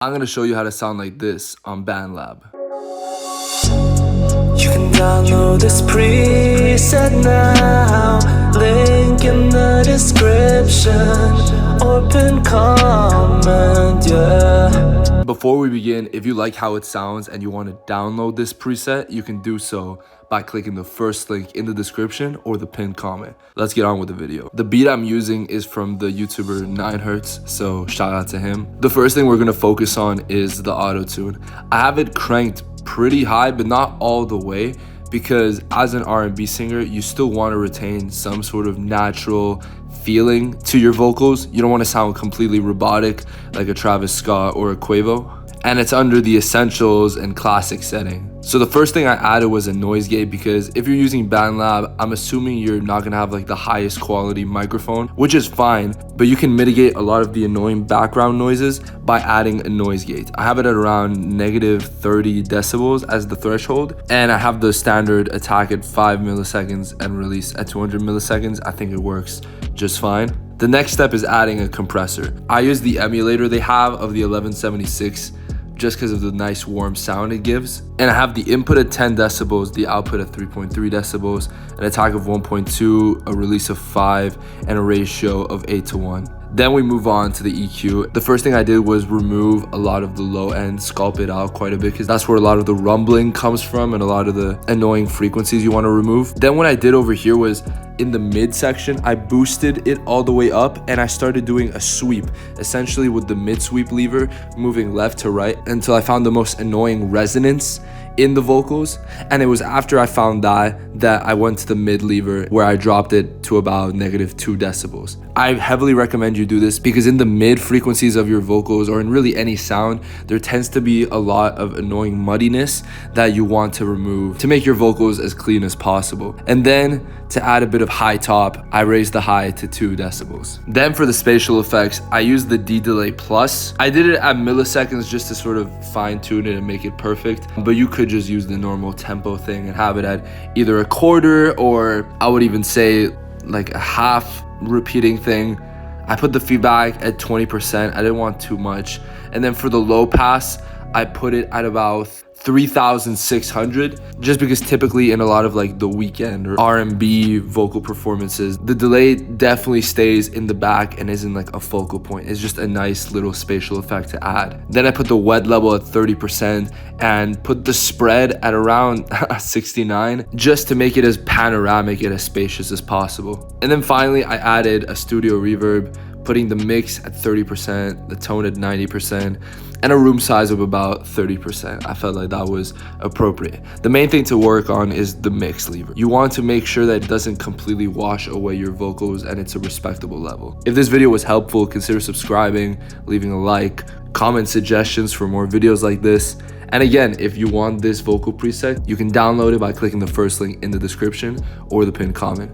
I'm going to show you how to sound like this on BANDLAB. You can download this preset now, link in the description, or pin comment, yeah. Before we begin, if you like how it sounds and you want to download this preset, you can do so by clicking the first link in the description or the pinned comment. Let's get on with the video. The beat I'm using is from the YouTuber 9𝐅𝐼, so shout out to him. The first thing we're going to focus on is the auto-tune. I have it cranked pretty high, but not all the way, because as an R&B singer, you still want to retain some sort of natural feeling to your vocals. You don't want to sound completely robotic like a Travis Scott or a Quavo. And it's under the essentials and classic setting. So the first thing I added was a noise gate, because if you're using BANDLAB, I'm assuming you're not gonna have like the highest quality microphone, which is fine, but you can mitigate a lot of the annoying background noises by adding a noise gate. I have it at around -30 decibels as the threshold, and I have the standard attack at 5 milliseconds and release at 200 milliseconds. I think it works just fine. The next step is adding a compressor. I use the emulator they have of the 1176 just because of the nice warm sound it gives. And I have the input at 10 decibels, the output at 3.3 decibels, an attack of 1.2, a release of 5, and a ratio of 8:1. Then we move on to the EQ. The first thing I did was remove a lot of the low end, sculpt it out quite a bit, because that's where a lot of the rumbling comes from and a lot of the annoying frequencies you want to remove. Then what I did over here was in the mid section, I boosted it all the way up and I started doing a sweep, essentially with the mid sweep lever, moving left to right until I found the most annoying resonance in the vocals. And it was after I found that I went to the mid lever, where I dropped it to about -2 decibels. I heavily recommend you do this, because in the mid frequencies of your vocals, or in really any sound, there tends to be a lot of annoying muddiness that you want to remove to make your vocals as clean as possible. And then to add a bit of high top, I raised the high to 2 decibels. Then for the spatial effects, I used the D-Delay Plus. I did it at milliseconds just to sort of fine tune it and make it perfect, but you could just use the normal tempo thing and have it at either a quarter, or I would even say like a half repeating thing. I put the feedback at 20%. I didn't want too much. And then for the low pass, I put it at about 3,600, just because typically in a lot of like the Weeknd or R&B vocal performances, the delay definitely stays in the back and isn't like a focal point. It's just a nice little spatial effect to add. Then I put the wet level at 30% and put the spread at around 69, just to make it as panoramic and as spacious as possible. And then finally, I added a studio reverb, putting the mix at 30%, the tone at 90%, and a room size of about 30%. I felt like that was appropriate. The main thing to work on is the mix lever. You want to make sure that it doesn't completely wash away your vocals and it's a respectable level. If this video was helpful, consider subscribing, leaving a like, comment suggestions for more videos like this. And again, if you want this vocal preset, you can download it by clicking the first link in the description or the pinned comment.